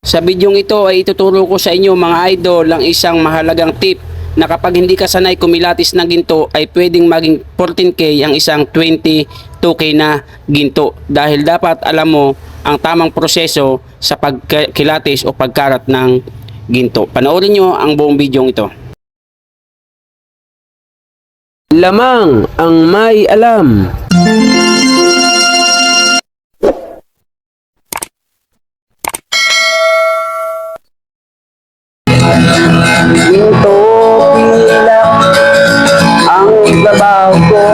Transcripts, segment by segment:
Sa bidyong ito ay ituturo ko sa inyo mga idol ang isang mahalagang tip na kapag hindi ka sanay kumilatis ng ginto ay pwedeng maging 14K ang isang 22K na ginto dahil dapat alam mo ang tamang proseso sa pagkilatis o pagkarat ng ginto. Panoorin nyo ang buong bidyong ito. Lamang ang may alam. Ginto pilak ang trabaho ko.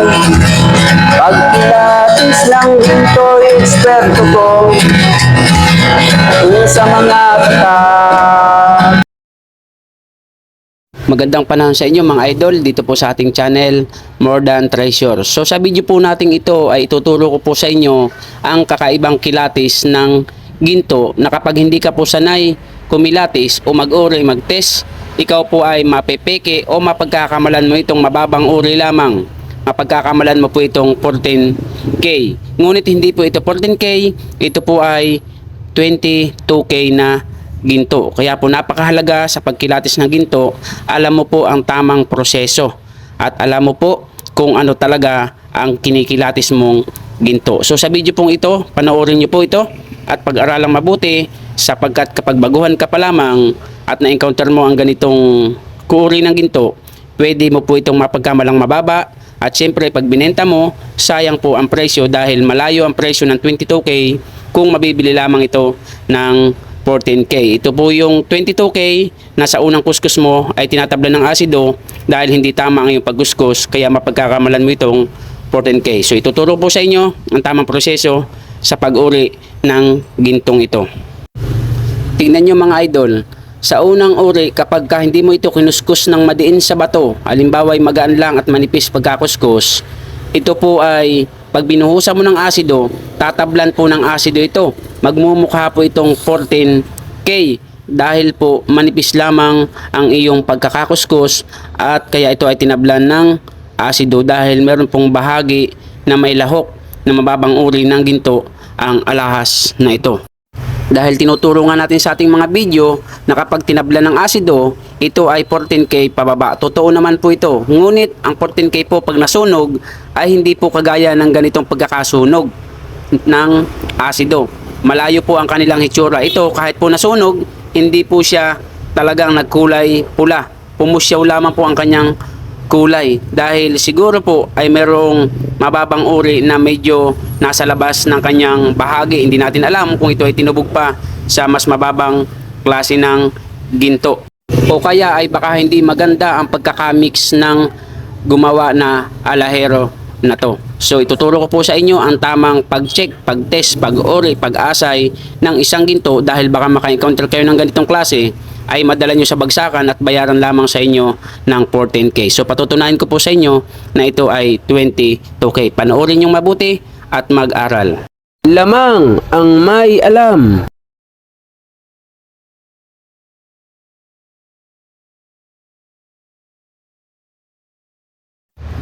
Pagkilatis ng ginto, eksperto ko. Sa mga Magandang panahon sa inyo mga idol dito po sa ating channel More Than Treasure. So sa video po natin ito ay ituturo ko po sa inyo ang kakaibang kilatis ng ginto na kapag hindi ka po sanay kumilatis o mag-uri, mag-test, ikaw po ay mapepeke o mapagkakamalan mo itong mababang uri lamang. Mapagkakamalan mo po itong 14K. Ngunit hindi po ito 14K, ito po ay 22K na ginto. Kaya po napakahalaga sa pagkilatis ng ginto, alam mo po ang tamang proseso at alam mo po kung ano talaga ang kinikilatis mong ginto. So sa video pong ito, panoorin niyo po ito at pag-aralang mabuti sapagkat kapag baguhan ka pa lamang at na-encounter mo ang ganitong uri ng ginto, pwede mo po itong mapagkamalang mababa at syempre pag binenta mo, sayang po ang presyo dahil malayo ang presyo ng 22K kung mabibili lamang ito ng 14K. Ito po yung 22K na sa unang kuskus mo ay tinatablan ng asido dahil hindi tama ang iyong pagkuskus kaya mapagkakamalan mo itong 14K. So ituturo po sa inyo ang tamang proseso sa pag-uri ng gintong ito. Tingnan nyo mga idol, sa unang uri kapag hindi mo ito kinuskus ng madiin sa bato, halimbawa ay magaan lang at manipis pagkakuskus, ito po ay pag binuhusan mo ng asido, tatablan po ng asido ito. Magmumukha po itong 14K dahil po manipis lamang ang iyong pagkakakuskus at kaya ito ay tinablan ng asido dahil meron pong bahagi na may lahok na mababang uri ng ginto ang alahas na ito. Dahil tinuturo nga natin sa ating mga video na kapag tinablan ng asido, ito ay 14K pababa. Totoo naman po ito. Ngunit ang 14K po pag nasunog ay hindi po kagaya ng ganitong pagkakasunog ng asido. Malayo po ang kanilang hitsura. Ito kahit po nasunog, hindi po siya talagang nagkulay pula. Pumusyaw lamang po ang kanyang kulay dahil siguro po ay merong mababang uri na medyo nasa labas ng kanyang bahagi. Hindi natin alam kung ito ay tinubog pa sa mas mababang klase ng ginto o kaya ay baka hindi maganda ang pagkakamix ng gumawa na alahero na to. So ituturo ko po sa inyo ang tamang pag-check, pag-test, pag-uri, pag-asay ng isang ginto dahil baka maka-encounter kayo ng ganitong klase ay madala nyo sa bagsakan at bayaran lamang sa inyo ng 14K. So patutunayan ko po sa inyo na ito ay 22K. Panoorin nyo mabuti at mag-aral. Lamang ang may alam.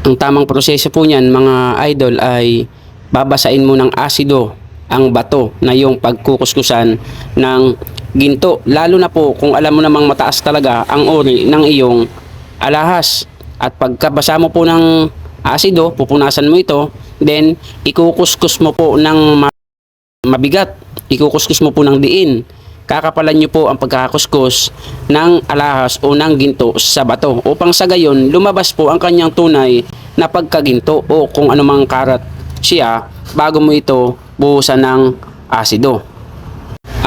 Ang tamang proseso po niyan mga idol ay babasain mo ng asido ang bato na yung pagkukuskusan ng ginto. Lalo na po kung alam mo namang mataas talaga ang uri ng iyong alahas. At pagkabasa mo po ng asido, pupunasan mo ito, then ikukuskus mo po ng mabigat. Ikukuskus mo po ng diin. Kakapalan nyo po ang pagkakakuskus ng alahas o ng ginto sa bato upang sa gayon lumabas po ang kanyang tunay na pagkaginto o kung anumang karat siya bago mo ito buhusan ng asido.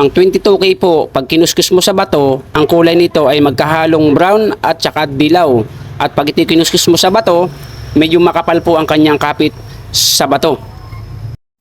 Ang 22K po, pag kinuskus mo sa bato, ang kulay nito ay magkahalong brown at saka dilaw. At pag ito kinuskus mo sa bato, medyo makapal po ang kanyang kapit sa bato.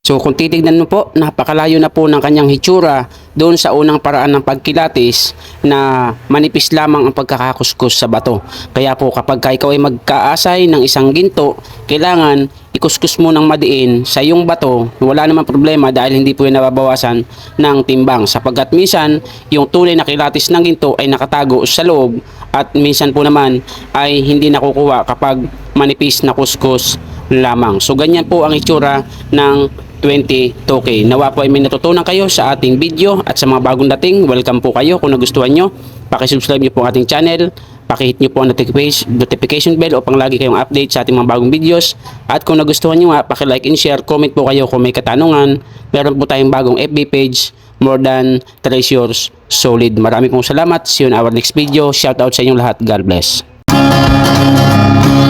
So kung titignan mo po, napakalayo na po ng kanyang hitsura doon sa unang paraan ng pagkilatis na manipis lamang ang pagkakakuskus sa bato. Kaya po kapag ikaw ay magkaasay ng isang ginto, kailangan ikuskus mo ng madiin sa iyong bato. Wala namang problema dahil hindi po yan nababawasan ng timbang. Sapagkat minsan yung tunay na kilatis ng ginto ay nakatago sa loob at minsan po naman ay hindi nakukuha kapag manipis na kuskus lamang. So ganyan po ang itsura ng 22K. Nawa po ay may natutunan kayo sa ating video at sa mga bagong dating, welcome po kayo. Kung nagustuhan nyo, pakisubscribe nyo po ang ating channel, pakihit nyo po ang notification bell upang lagi kayong update sa ating mga bagong videos. At kung nagustuhan nyo nga, pakilike and share, comment po kayo kung may katanungan. Meron po tayong bagong FB page, More Than Treasures Solid. Marami pong salamat. See you in our next video. Shout out sa inyong lahat. God bless.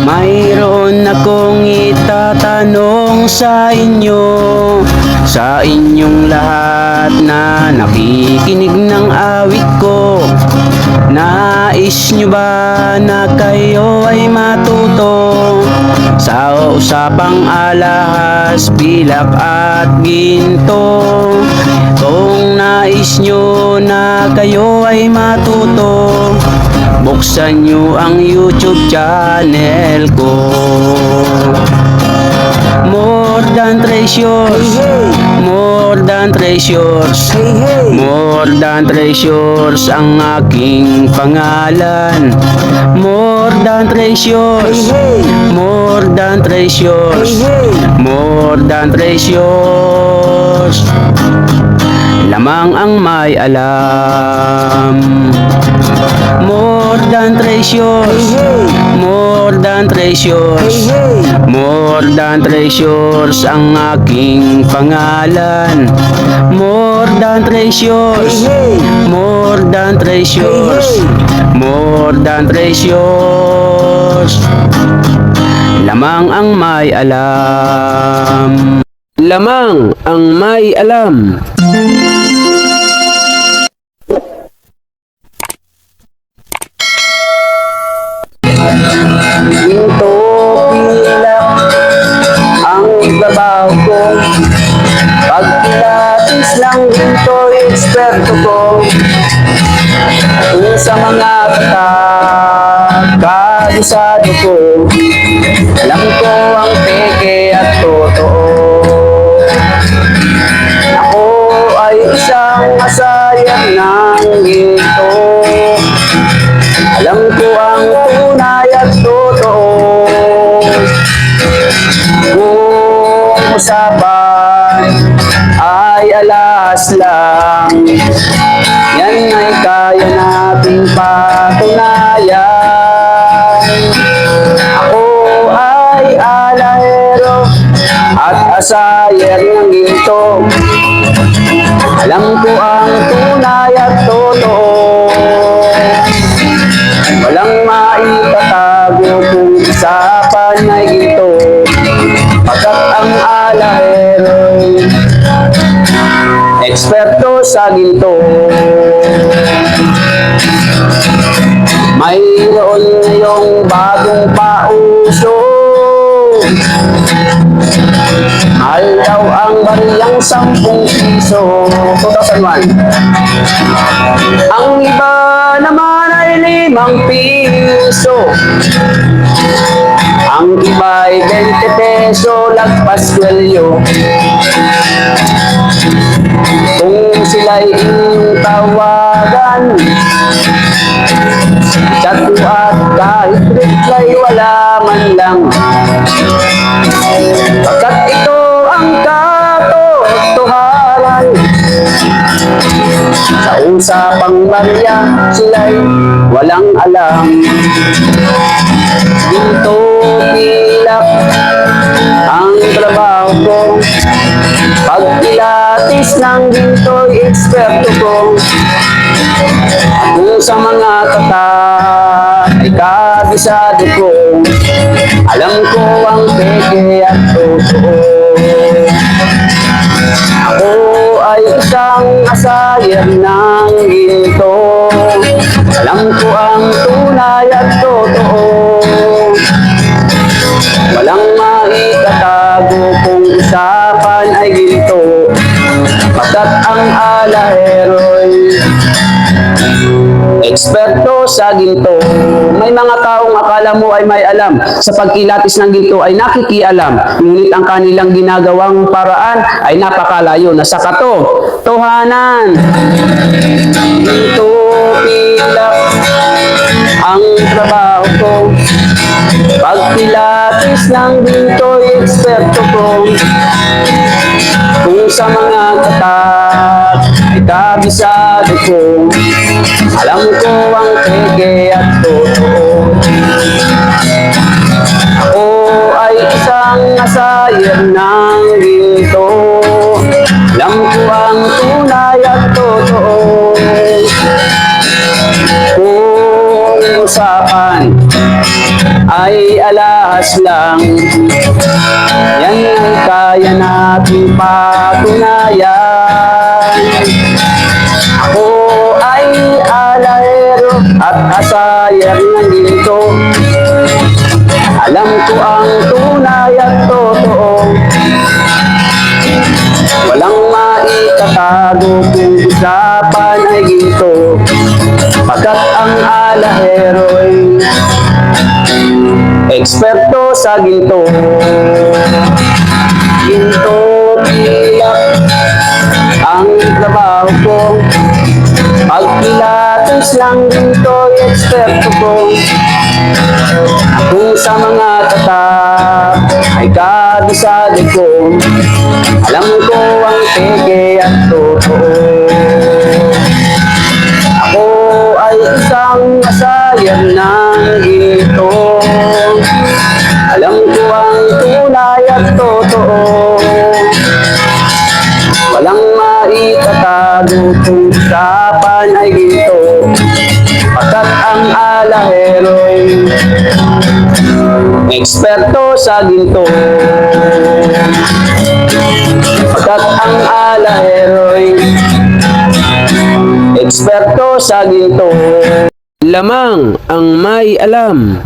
Mayroon akong itatanong sa inyo, sa inyong lahat na nakikinig ng awit ko. Nais nyo ba na kayo ay matuto sa usapang alahas, pilak at ginto? Kung nais nyo na kayo ay matuto, buksan nyo ang YouTube channel ko. More Than Treasures, More Than Treasures, More Than Treasures ang aking pangalan. More Than Treasures, More Than Treasures, More Than Treasures. Lamang ang may alam. More Than Treasures, More Than Treasures, More Than Treasures ang aking pangalan. More Than Treasures, More Than Treasures, More Than Treasures. Lamang ang may alam. Lamang ang may alam. Ginto pilak ang trabaho ko. Pag pilates ng ginto, eksperto ko. Kung sa mga kabisado ko, alam ko ang peke at totoo. Ako ay isang masayang ng ginto. Alam ko ang tunay at totoo. Kung usapan ay alas lang, yan ay kaya nating patunayan. Ako ay alahero at asayer ng ginto. Alam ko ang tunay at totoo. Walang maitatago kung usapan ay ginto. Pagkat ang alahero'y eksperto sa ginto. Mayroon ngayong bagong pauso. Mahal daw ang bariyang 10 piso. 2001. Ang iba naman ay 5 piso. Ang iba ay 20 peso, lagpas kwelyo. Kung sila'y inyong tawagan, chat at kahit reply wala man lang. Pagkat ito ang katotohanan. Sa usapang barya, sila'y walang alam. Ginto pilak ang trabaho ko. Pag pilates ng ginto'y eksperto ko. Kung sa mga ay kabisado ko, alam ko ang peke at totoo. Ako ay isang asayer ng ginto. Alam ko ang tunay at totoo. Walang maitatago kung usapan ay ginto. Pagkat ang alahero'y eksperto sa ginto. May mga taong akala mo ay may alam sa pagkilatis ng ginto ay nakikialam, ngunit ang kanilang ginagawang paraan ay napakalayo na sa katotohanan. Ginto pilak ang trabaho ko. Pag pilates ng ginto, eksperto ko. Kung sa mga katak ay kabisado ko, alam ko ang peke at totoo. Ako ay isang asayer ng ginto, alam ko ang tunay at totoo. Kung usapan ay alahas lang, yan ay kaya nating patunayan. Ako ay alahero at asayer ng ginto, alam ko ang tunay at totoo. Walang maitatago kung usapan ay ginto, pagkat ang alahero'y eksperto sa ginto. Ginto pilak ang trabaho ko, pagpilates lang ginto eksperto ko. Kung sa mga tatak ay kabisado ko, alam ko ang peke at totoo. Ako ay isang asayan ng ginto, alam ko ang tunay at totoo. Walang maitatago kung usapan ay ginto, pagkat ang alahero'y eksperto sa ginto. Pagkat ang alahero'y eksperto sa ginto. Lamang ang may alam.